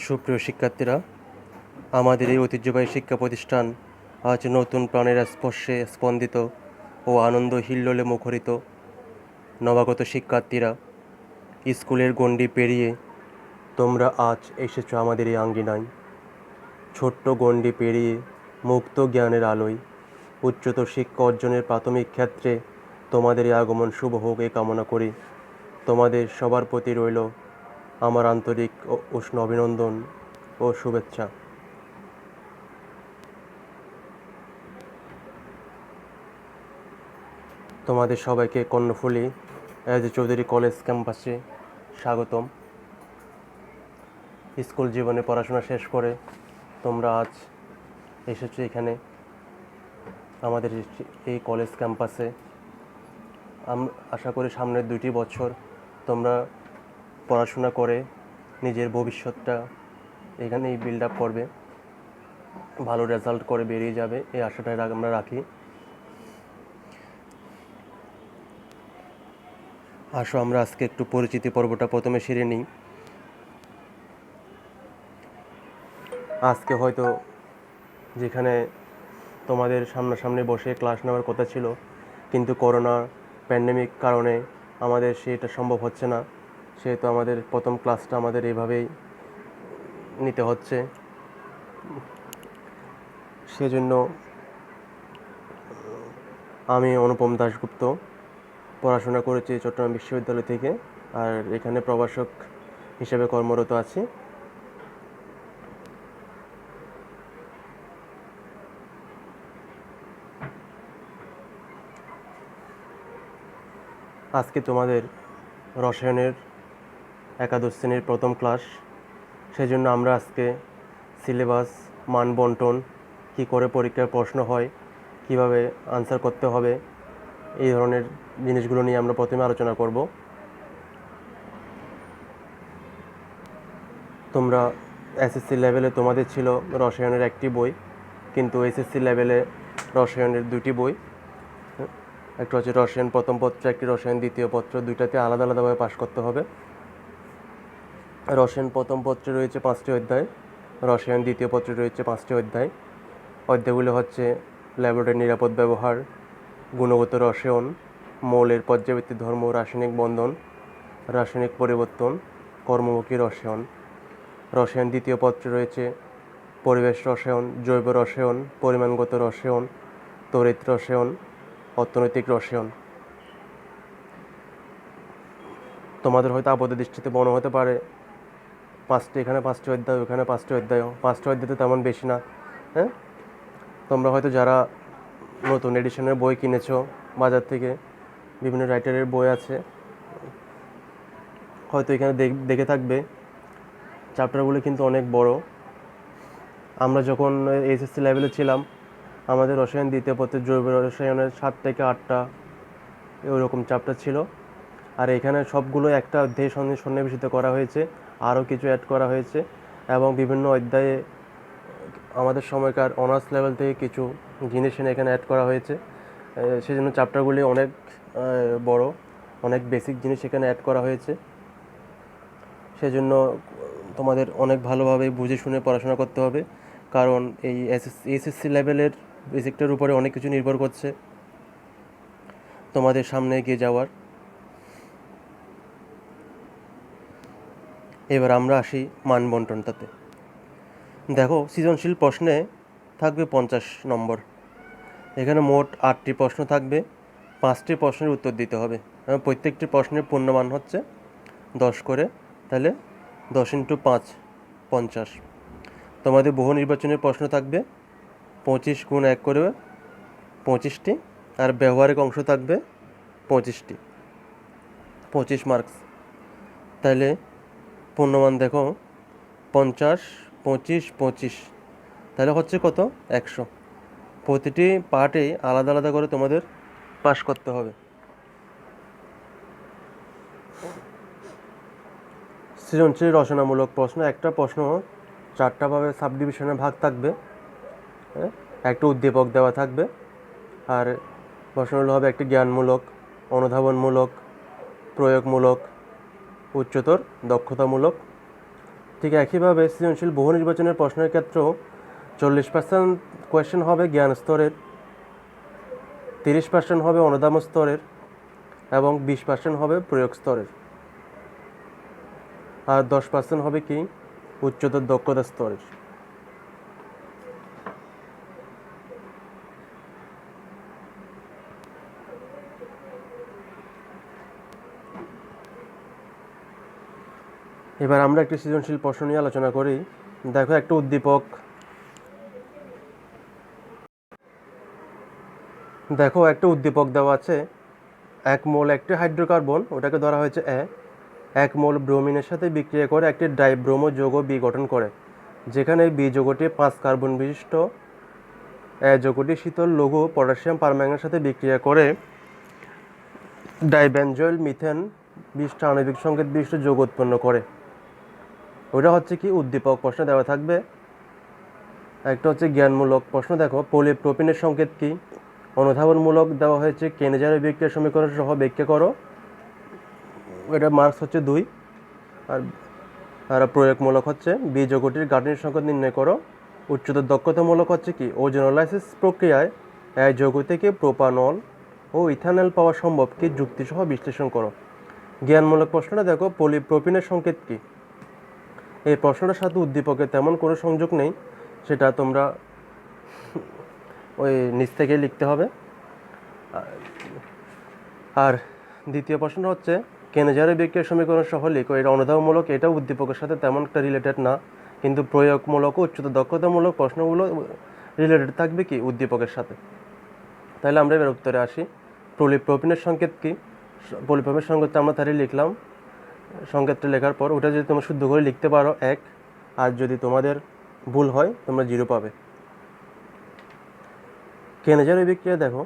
সুপ্রিয় শিক্ষার্থীরা, আমাদের এই ঐতিহ্যবাহী শিক্ষা প্রতিষ্ঠান আজ নতুন প্রাণের স্পর্শে স্পন্দিত ও আনন্দ হিল্লোলে মুখরিত। নবাগত শিক্ষার্থীরা, স্কুলের গণ্ডি পেরিয়ে তোমরা আজ এসেছো আমাদের এই আঙ্গিনায়। ছোট্ট গণ্ডি পেরিয়ে মুক্ত জ্ঞানের আলোয় উচ্চতর শিক্ষা অর্জনের প্রাথমিক ক্ষেত্রে তোমাদের এই আগমন শুভ হোক এই কামনা করি। তোমাদের সবার প্রতি রইল আমার আন্তরিক ও উষ্ণ অভিনন্দন ও শুভেচ্ছা। তোমাদের সবাইকে কর্ণফুলী চৌধুরী কলেজ ক্যাম্পাসে স্বাগতম। স্কুল জীবনে পড়াশোনা শেষ করে তোমরা আজ এসেছো এখানে আমাদের এই কলেজ ক্যাম্পাসে। আশা করি সামনের 2টি বছর তোমরা পড়াশোনা করে নিজের ভবিষ্যৎটা এখানেই বিল্ড আপ করবে, ভালো রেজাল্ট করে বেরিয়ে যাবে, এই আশাটাই আমরা রাখি। আসো আমরা আজকে একটু পরিচিতি পর্বটা প্রথমে সেরে নিই। আজকে হয়তো যেখানে তোমাদের সামনাসামনি বসে ক্লাস নেওয়ার কথা ছিল, কিন্তু করোনা প্যান্ডেমিক কারণে আমাদের সেটা সম্ভব হচ্ছে না, সেহেতু আমাদের প্রথম ক্লাসটা আমাদের এইভাবেই নিতে হচ্ছে। সেজন্য আমি অনুপম দাশগুপ্ত পড়াশোনা করেছি চট্টগ্রাম বিশ্ববিদ্যালয় থেকে, আর এখানে প্রভাষক হিসেবে কর্মরত আছি। আজকে তোমাদের রসায়নের একাদশ শ্রেণীর প্রথম ক্লাস, সেজন্য আমরা আজকে সিলেবাস, মান বন্টন, কী করে পরীক্ষার প্রশ্ন হয়, কিভাবে আনসার করতে হবে, এই ধরনের জিনিসগুলো নিয়ে আমরা প্রথমে আলোচনা করব। তোমরা এসএসসি লেভেলে তোমাদের ছিল রসায়নের একটি বই, কিন্তু এসএসসি লেভেলে রসায়নের 2টি বই, একটা হচ্ছে রসায়ন প্রথম পত্র, একটি রসায়ন দ্বিতীয় পত্র, দুইটাতে আলাদা আলাদাভাবে পাশ করতে হবে। রসায়ন প্রথম পত্রে রয়েছে 5টি অধ্যায়, রসায়ন দ্বিতীয় পত্রে রয়েছে 5টি অধ্যায়। অধ্যায়গুলো হচ্ছে ল্যাবরেটরি নিরাপদ ব্যবহার, গুণগত রসায়ন, মৌলের পর্যায়বৃত্তি ধর্ম, রাসায়নিক বন্ধন, রাসায়নিক পরিবর্তন, কর্মমুখী রসায়ন। রসায়ন দ্বিতীয় পত্রে রয়েছে পরিবেশ রসায়ন, জৈব রসায়ন, পরিমাণগত রসায়ন, তড়িৎ রসায়ন, অর্থনৈতিক রসায়ন। তোমাদের হয়তো আপাত দৃষ্টিতে মনে হতে পারে এখানে 5টি অধ্যায়, ওখানে 5টি অধ্যায়, 5টি অধ্যায় তো তেমন বেশি না। হ্যাঁ, তোমরা হয়তো যারা নতুন এডিশনের বই কিনেছো বাজার থেকে, বিভিন্ন রাইটারের বই আছে, হয়তো এখানে দেখে থাকবে চ্যাপ্টারগুলো কিন্তু অনেক বড়। আমরা যখন এসএসসি লেভেলে ছিলাম, আমাদের রসায়ন দ্বিতীয় পত্রের জৈব রসায়নের 7 থেকে 8টা ওইরকম চ্যাপ্টার ছিল, আর এখানে সবগুলো একটা অধ্যায়ে সন্নিবেশিত করা হয়েছে, আরও কিছু অ্যাড করা হয়েছে, এবং বিভিন্ন অধ্যায়ে আমাদের সময়কার অনার্স লেভেল থেকে কিছু জিনিস এখানে অ্যাড করা হয়েছে। সেজন্য চ্যাপ্টারগুলি অনেক বড়, অনেক বেসিক জিনিস এখানে অ্যাড করা হয়েছে। সেজন্য তোমাদের অনেক ভালোভাবে বুঝে শুনে পড়াশোনা করতে হবে, কারণ এই এসএসসি লেভেলের বেসিকটার উপরে অনেক কিছু নির্ভর করছে তোমাদের সামনে এগিয়ে যাওয়ার। এবার আমরা আসি মান বন্টনটাতে। দেখো, সৃজনশীল প্রশ্নে থাকবে 50 নম্বর। এখানে মোট 8টি প্রশ্ন থাকবে, 5টি প্রশ্নের উত্তর দিতে হবে। প্রত্যেকটি প্রশ্নের পূর্ণমান হচ্ছে 10 করে, তাহলে 10 × 5 50। তোমাদের বহু নির্বাচনের প্রশ্ন থাকবে 25 × 1 করে 25টি, আর ব্যবহারিক অংশ থাকবে 25টি, 25 মার্কস। তাহলে পূর্ণমান দেখো 50, 25, 25, তাহলে হচ্ছে কত? 100। প্রতিটি পার্টেই আলাদা আলাদা করে তোমাদের পাস করতে হবে। সৃজনশীল রচনামূলক প্রশ্ন, একটা প্রশ্ন 4টা ভাবে সাব ডিভিশনে ভাগ থাকবে, একটা উদ্দীপক দেওয়া থাকবে, আর প্রশ্নগুলো হবে একটি জ্ঞানমূলক, অনুধাবনমূলক, প্রয়োগমূলক, উচ্চতর দক্ষতামূলক ঠিক একইভাবে সৃজনশীল বহু নির্বাচনের প্রশ্নের ক্ষেত্রেও 40% কোয়েশ্চেন হবে জ্ঞান স্তরের, 30% হবে অনুধাবন স্তরের এবং 20% হবে প্রয়োগ স্তরের, আর 10% হবে কি উচ্চতর দক্ষতা স্তরের। এবার আমরা একটি সৃজনশীল প্রশ্ন নিয়ে আলোচনা করি। দেখো একটা উদ্দীপক, দেওয়া আছে। 1 মোল একটি হাইড্রোকার্বন, ওটাকে ধরা হয়েছে এ, 1 মোল ব্রোমিনের সাথে বিক্রিয়া করে একটি ডাইব্রোমো যৌগ বি গঠন করে, যেখানে বি যৌগটি 5 কার্বন বিশিষ্ট, এ যৌগটি শীতল লঘু পটাশিয়াম পারম্যাঙ্গানের সাথে বিক্রিয়া করে ডাইবেনজয়েল মিথেন 20টা আণবিক সংকেত বিশিষ্ট যৌগ উৎপন্ন করে। ওটা হচ্ছে কি উদ্দীপক প্রশ্ন দেওয়া থাকবে। একটা হচ্ছে জ্ঞানমূলক প্রশ্ন, দেখো পলিপ্রোপিনের সংকেত কি। অনুধাবনমূলক দেওয়া হয়েছে কেনেজারের বিক্রিয়া সমীকরণ সহ ব্যাখ্যা করো, এটা মার্কস হচ্ছে 2। আর প্রয়োগমূলক হচ্ছে বি যৌগটির গাঠনিক সংকেত নির্ণয় করো। উচ্চতর দক্ষতামূলক হচ্ছে কি ওজোনোলাইসিস প্রক্রিয়ায় এই যৌগ থেকে প্রোপানল ও ইথানল পাওয়া সম্ভব কি যুক্তিসহ বিশ্লেষণ করো। জ্ঞানমূলক প্রশ্নটা দেখো পলিপ্রোপিনের সংকেত কি। এই প্রশ্নটার সাথে উদ্দীপকের তেমন কোনো সংযোগ নেই, সেটা তোমরা ওই নিচ থেকে লিখতে হবে। আর দ্বিতীয় প্রশ্নটা হচ্ছে কেনেজারের বিক্রিয়া সমীকরণ সহ লিখো। এটা অনুধাবনমূলক, এটা উদ্দীপকের সাথে তেমন একটা রিলেটেড না, কিন্তু প্রয়োগমূলক ও উচ্চতর দক্ষতামূলক প্রশ্নগুলো রিলেটেড থাকবে কি উদ্দীপকের সাথে। তাহলে আমরা এবার উত্তরে আসি। পলিপ্রোপিনের সংকেত কি। পলিপ্রোপিনের সংকেতটা আমরা তাহলে লিখলাম। সংকেতটা লেখার পর ওটা যদি তোমরা শুদ্ধ করে লিখতে পারো 1, আর যদি তোমাদের ভুল হয় তোমরা 0 পাবে। কেনেজারের বিক্রিয়া দেখো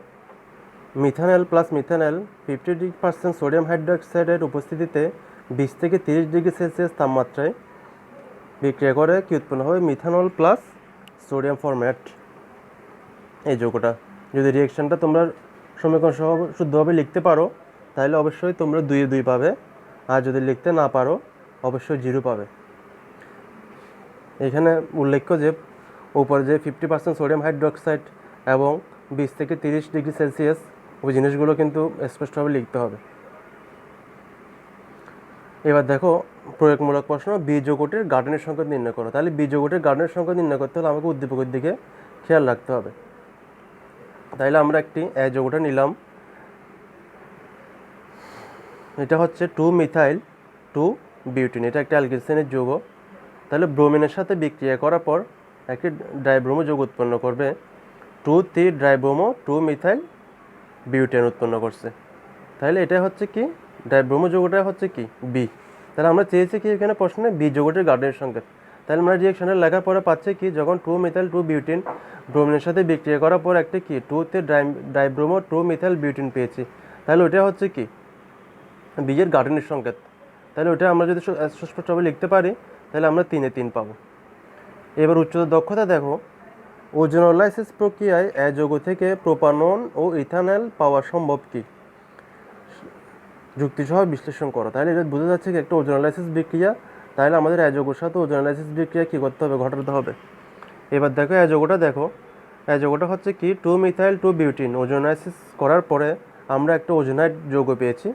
মিথানল প্লাস মিথানল 50% সোডিয়াম হাইড্রোক্সাইডের উপস্থিতিতে 20 থেকে 30 ডিগ্রি সেলসিয়াস তাপমাত্রায় বিক্রিয়া করে কি উৎপন্ন হবে মিথানল প্লাস সোডিয়াম ফরম্যাট এই যৌগটা। যদি রিয়েকশনটা তোমরা সমীকরণ সহ শুদ্ধভাবে লিখতে পারো তাহলে অবশ্যই তোমরা 2 পাবে, আর যদি লিখতে না পারো অবশ্যই 0 পাবে। এখানে উল্লেখ্য যে উপরে যে 50% সোডিয়াম হাইড্রোক্সাইড এবং 20 থেকে 30 ডিগ্রি সেলসিয়াস, ওই জিনিসগুলো কিন্তু স্পষ্টভাবে লিখতে হবে। এবার দেখো প্রয়োগমূলক প্রশ্ন, বি যৌগটির গাঠনিক সংকেত নির্ণয় করো। তাহলে বি যৌগটির গাঠনিক সংকেত নির্ণয় করতে হলে আমাকে উদ্দীপকের দিকে খেয়াল রাখতে হবে। তাইলে আমরা একটি এ যৌগটা নিলাম, এটা হচ্ছে 2 মিথাইল 2 বিউটিন, এটা একটা অ্যালকিল যৌগ। তাহলে ব্রোমিনের সাথে বিক্রিয়া করার পর একটি ডাইব্রোমো যৌগ উৎপন্ন করবে, 2 ডাইব্রোমো 2 মিথাইল বিউটেন উৎপন্ন করছে। তাহলে এটা হচ্ছে কি ডাইব্রোমো যৌগটা হচ্ছে কি বি। তাহলে আমরা চেয়েছি কি এখানে প্রশ্নে বি যৌগটির গাঠনিক সংকেত। তাহলে আমরা রিয়েকশনে লেখার পরে পাচ্ছি কি যখন 2 মিথাইল 2 বিউটিন ব্রোমিনের সাথে বিক্রিয়া করার পর একটা কি 2 ডাইব্রোমো 2 মিথাইল বিউটিন পেয়েছি। তাহলে ওটা হচ্ছে কি বি এর গাঠনিক সংকেত। তাহলে ওটা আমরা যদি সুস্পষ্টভাবে লিখতে পারি তাহলে আমরা 3 পাবো। এবার উচ্চতর দক্ষতা দেখো ওজোনোলাইসিস প্রক্রিয়ায় এ যৌগ থেকে প্রোপানন ও ইথানল পাওয়া সম্ভব কি যুক্তিসহ বিশ্লেষণ করো। তাহলে এটা বোঝা যাচ্ছে কি একটা ওজোনোলাইসিস বিক্রিয়া, তাহলে আমাদের এ যৌগের সাথে ওজোনোলাইসিস বিক্রিয়া কী করতে হবে ঘটাতে হবে। এবার দেখো এ যৌগটা হচ্ছে কি 2 মিথাইল 2 বিউটিন ওজোনোলাইসিস করার পরে আমরা একটা ওজোনাইড যৌগ পেয়েছি।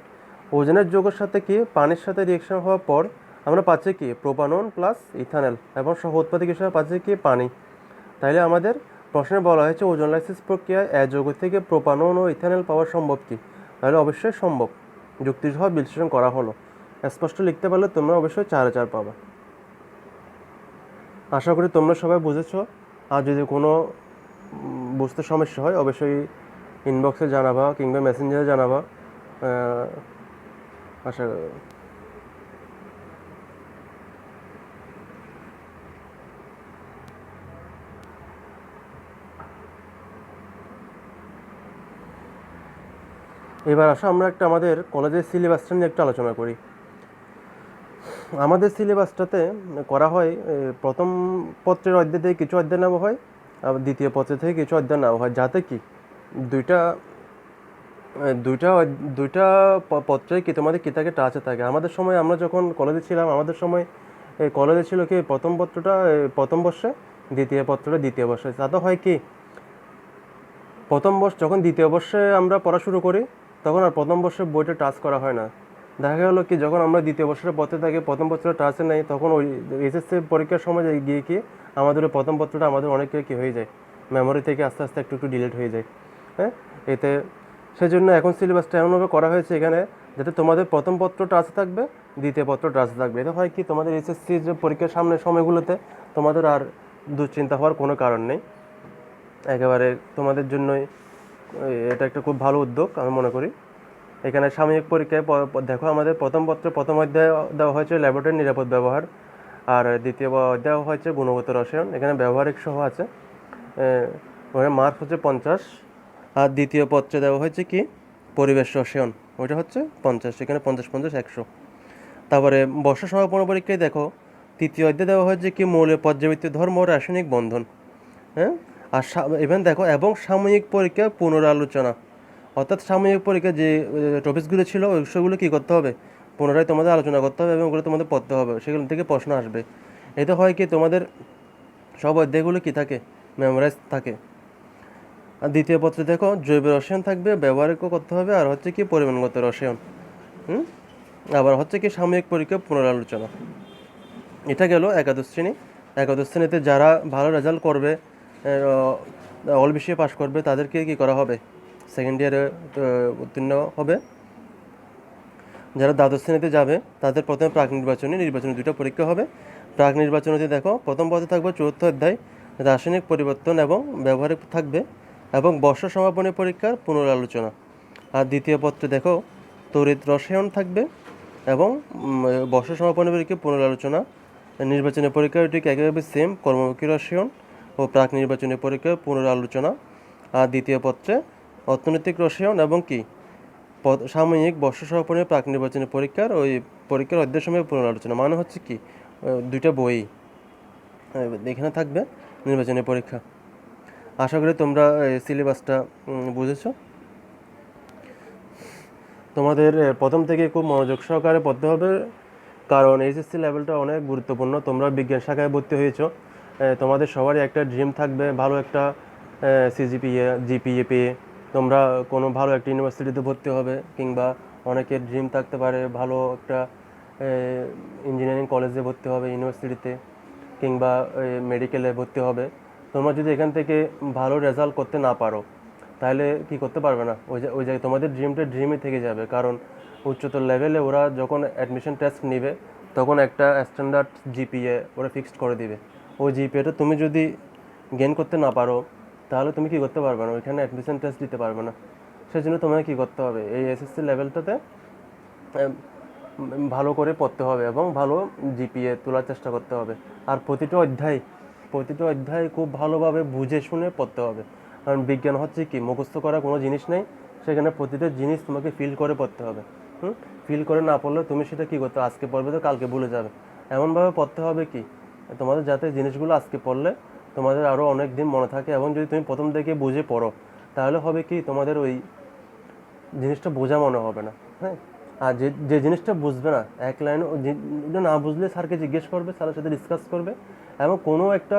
ওজোনাইড যৌগের সাথে কি পানির সাথে রিয়েকশন হওয়ার পর আমরা পাচ্ছি কি প্রোপানন প্লাস ইথানল এবং সহ উৎপাদক হিসেবে পাচ্ছি কি পানি। তাইলে আমাদের প্রশ্নে বলা হয়েছে ওজোনোলাইসিস প্রক্রিয়ায় এ যৌগ থেকে প্রোপানন ও ইথানল পাওয়া সম্ভব কি। তাহলে অবশ্যই সম্ভব, যুক্তিসহ বিশ্লেষণ করা হলো। স্পষ্ট লিখতে পারলে তোমরা অবশ্যই 4 পাবে। আশা করি তোমরা সবাই বুঝেছো। আর যদি কোনো বুঝতে সমস্যা হয় অবশ্যই ইনবক্সে জানাবা কিংবা মেসেঞ্জারে জানাবা। আশা এবার আসো আমরা একটা আমাদের কলেজের সিলেবাসটা নিয়ে একটু আলোচনা করি। আমাদের সিলেবাসটাতে করা হয় প্রথম পত্রের অধ্যায় থেকে কিছু অধ্যায় নেওয়া হয়, আবার দ্বিতীয় পত্র থেকে কিছু অধ্যায় নেওয়া হয়, যাতে কি দুইটা পত্রে কি তোমাদের কি থাকে টাচে থাকে। আমাদের সময় আমরা যখন কলেজে ছিলাম আমাদের সময় এই কলেজে ছিল কি প্রথম পত্রটা প্রথম বর্ষে, দ্বিতীয় পত্রটা দ্বিতীয় বর্ষে। তাতে হয় কি প্রথম বর্ষ যখন দ্বিতীয় বর্ষে আমরা পড়া শুরু করি তখন আর প্রথম বর্ষের বইটা টাচ করা হয় না। দেখা গেলো কি যখন আমরা দ্বিতীয় বর্ষের পড়তে থাকি প্রথম বছরে টাচে নেই, তখন ওই এইচএসসি পরীক্ষার সময় গিয়ে কি আমাদের ওই প্রথম পত্রটা আমাদের অনেকের কী হয়ে যায়, মেমোরি থেকে আস্তে আস্তে একটু একটু ডিলিট হয়ে যায়। হ্যাঁ, এতে সেজন্য এখন সিলেবাসটা এমনভাবে করা হয়েছে এখানে যাতে তোমাদের প্রথম পত্র টাচ থাকবে, দ্বিতীয় পত্র টাচ থাকবে। এতে হয় কি তোমাদের এইচএসসি যে পরীক্ষার সামনের সময়গুলোতে তোমাদের আর দুশ্চিন্তা হওয়ার কোনো কারণ নেই। একেবারে তোমাদের জন্যই এটা একটা খুব ভালো উদ্যোগ আমি মনে করি। এখানে সাময়িক পরীক্ষায় দেখো আমাদের প্রথম পত্রে প্রথম অধ্যায় দেওয়া হয়েছে ল্যাবরেটরি নিরাপদ ব্যবহার, আর দ্বিতীয় অধ্যায় হয়েছে গুণগত রসায়ন, এখানে ব্যবহারিক সহ আছে। ওখানে মার্কস হচ্ছে 50, আর দ্বিতীয় পত্রে দেওয়া হয়েছে কি পরিবেশ রসায়ন, ওইটা হচ্ছে 50, এখানে 50 50 100। তারপরে বর্ষ সমাপন পরীক্ষায় দেখো তৃতীয় অধ্যায় দেওয়া হয়েছে কি মৌলের পর্যাবৃত্ত ধর্ম ও রাসায়নিক বন্ধন। হ্যাঁ, আর ইভেন দেখো এবং সাময়িক পরীক্ষা পুনরালোচনা, অর্থাৎ সাময়িক পরীক্ষা যে টপিকসগুলো ছিল ওই বিষয়গুলো কী করতে হবে, পুনরায় তোমাদের আলোচনা করতে হবে এবং ওগুলো তোমাদের পড়তে হবে, সেগুলো থেকে প্রশ্ন আসবে। এতে হয় কি তোমাদের সব অধ্যায়গুলো কী থাকে, মেমোরাইজ থাকে। আর দ্বিতীয় পত্রে দেখো জৈব রসায়ন থাকবে, ব্যবহারিকও করতে হবে, আর হচ্ছে কি পরিমাণগত রসায়ন। আবার হচ্ছে কি সাময়িক পরীক্ষা পুনরালোচনা। এটা গেল একাদশ শ্রেণী। একাদশ শ্রেণীতে যারা ভালো রেজাল্ট করবে, অল বিষয়ে পাশ করবে, তাদেরকে কী করা হবে, সেকেন্ড ইয়ারে উত্তীর্ণ হবে। যারা দ্বাদশ শ্রেণীতে যাবে তাদের প্রথমে প্রাক নির্বাচনী 2টা পরীক্ষা হবে। প্রাক নির্বাচনীতে দেখো প্রথম পদে থাকবে 4র্থ অধ্যায় রাসায়নিক পরিবর্তন এবং ব্যবহারিক থাকবে, এবং বর্ষ সমাপনী পরীক্ষার পুনরালোচনা। আর দ্বিতীয় পত্রে দেখো তড়িৎ রসায়ন থাকবে এবং বর্ষ সমাপনী পরীক্ষার পুনরালোচনা। নির্বাচনী পরীক্ষা ঠিক একইভাবে সেম, কর্মমুখী রসায়ন ও প্রাক নির্বাচনী পরীক্ষার পুনরালোচনা। আর দ্বিতীয় পত্রে অর্থনৈতিক রসায়ন এবং কি সাময়িক বর্ষ সমাপনী প্রাক নির্বাচনী পরীক্ষার ওই পরীক্ষার অধ্যায় সময় পুনরালোচনা। মানে হচ্ছে কি 2টা বই এখানে থাকবে নির্বাচনী পরীক্ষা। আশা করি তোমরা সিলেবাসটা বুঝেছো। তোমাদের প্রথম থেকে খুব মনোযোগ সহকারে পড়তে হবে, কারণ এইচএসসি লেভেলটা অনেক গুরুত্বপূর্ণ। তোমরা বিজ্ঞান শাখায় ভর্তি হয়েছো, তোমাদের সবারই একটা ড্রিম থাকবে ভালো একটা জিপিএ পেয়ে তোমরা কোনো ভালো একটা ইউনিভার্সিটিতে ভর্তি হবে, কিংবা অনেকের ড্রিম থাকতে পারে ভালো একটা ইঞ্জিনিয়ারিং কলেজে ভর্তি হবে, ইউনিভার্সিটিতে, কিংবা মেডিকেলে ভর্তি হবে। তোমরা যদি এখান থেকে ভালো রেজাল্ট করতে না পারো তাহলে কি করতে পারবে না, ওই জায়গায় তোমাদের ড্রিমই থেকে যাবে। কারণ উচ্চতর লেভেলে ওরা যখন অ্যাডমিশন টেস্ট নেবে তখন একটা স্ট্যান্ডার্ড জিপিএ ওরা ফিক্সড করে দিবে। ওই জিপিএটা তুমি যদি গেইন করতে না পারো তাহলে তুমি কি করতে পারবে না, ওইখানে অ্যাডমিশন টেস্ট দিতে পারবে না। সেজন্য তোমাকে কী করতে হবে, এই এসএসসি লেভেলটাতে ভালো করে পড়তে হবে এবং ভালো জিপিএ তোলার চেষ্টা করতে হবে। আর প্রতিটা অধ্যায় খুব ভালোভাবে বুঝে শুনে পড়তে হবে। কারণ বিজ্ঞান হচ্ছে কি মুখস্থ করা কোনো জিনিস নেই, সেখানে প্রতিটা জিনিস তোমাকে ফিল করে পড়তে হবে। ফিল করে না পড়লে তুমি সেটা কী করতে, আজকে পড়বে তো কালকে ভুলে যাবে। এমনভাবে পড়তে হবে কি তোমাদের যাতে জিনিসগুলো আজকে পড়লে তোমাদের আরও অনেক দিন মনে থাকে, এবং যদি তুমি প্রথম থেকে বুঝে পড়ো তাহলে হবে কি তোমাদের ওই জিনিসটা বোঝা মনে হবে না। হ্যাঁ, আর যে জিনিসটা বুঝবে না এক লাইন না বুঝলে স্যারকে জিজ্ঞেস করবে, স্যারের সাথে ডিসকাস করবে, এবং কোনো একটা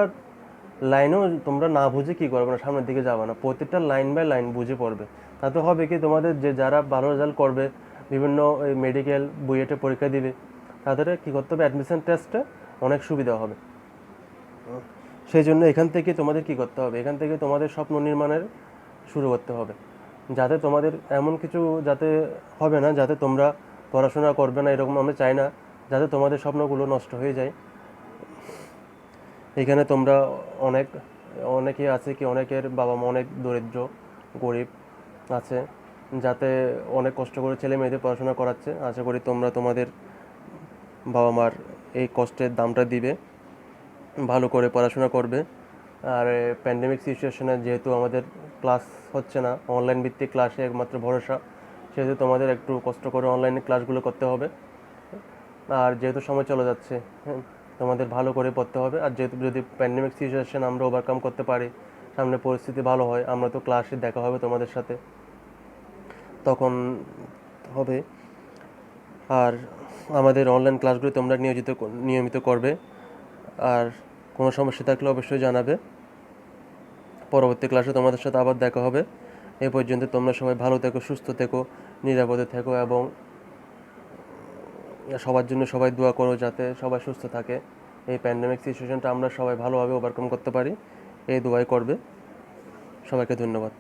লাইনও তোমরা না বুঝে কী করবে না, সামনের দিকে যাবে না, প্রত্যেকটা লাইন বাই লাইন বুঝে পড়বে। তাতে হবে কি তোমাদের যারা ভালো রেজাল্ট করবে, বিভিন্ন মেডিকেল বুয়েটে পরীক্ষা দিবে, তাদের কী করতে হবে, অ্যাডমিশন টেস্টে অনেক সুবিধা হবে। সেই জন্য এখান থেকে তোমাদের কী করতে হবে, এখান থেকে তোমাদের স্বপ্ন নির্মাণের শুরু করতে হবে, যাতে তোমাদের এমন কিছু যাতে হবে না যাতে তোমরা পড়াশোনা করবে না, এরকম আমরা চাই না, যাতে তোমাদের স্বপ্নগুলো নষ্ট হয়ে যায়। এখানে তোমরা অনেকে আছে কি অনেকের বাবা মা অনেক দরিদ্র গরিব আছে, যাতে অনেক কষ্ট করে ছেলে মেয়েদের পড়াশোনা করাচ্ছে। আশা করি তোমরা তোমাদের বাবা মার এই কষ্টের দামটা দিবে, ভালো করে পড়াশোনা করবে। আর প্যান্ডেমিক সিচুয়েশনে যেহেতু আমাদের ক্লাস হচ্ছে না, অনলাইন ভিত্তিক ক্লাসে একমাত্র ভরসা, সেহেতু তোমাদের একটু কষ্ট করে অনলাইনে ক্লাসগুলো করতে হবে। আর যেহেতু সময় চলে যাচ্ছে, তোমাদের ভালো করে পড়তে হবে। আর যেহেতু যদি প্যান্ডেমিক সিচুয়েশন আমরা ওভারকাম করতে পারি, সামনে পরিস্থিতি ভালো হয়, আমরা তো ক্লাসে দেখা হবে তোমাদের সাথে, তখন হবে। আর আমাদের অনলাইন ক্লাসগুলো তোমরা নিয়মিত করবে। আর কোনো সমস্যা থাকলে অবশ্যই জানাবে। পরবর্তী ক্লাসে তোমাদের সাথে আবার দেখা হবে। এ পর্যন্ত তোমরা সবাই ভালো থেকো, সুস্থ থেকো, নিরাপদে থেকো এবং সবার জন্য সবাই দোয়া করো যাতে সবাই সুস্থ থাকে। এই প্যান্ডেমিক সিচুয়েশনটা আমরা সবাই ভালোভাবে ওভারকাম করতে পারি, এই দোয়াই করবে। সবাইকে ধন্যবাদ।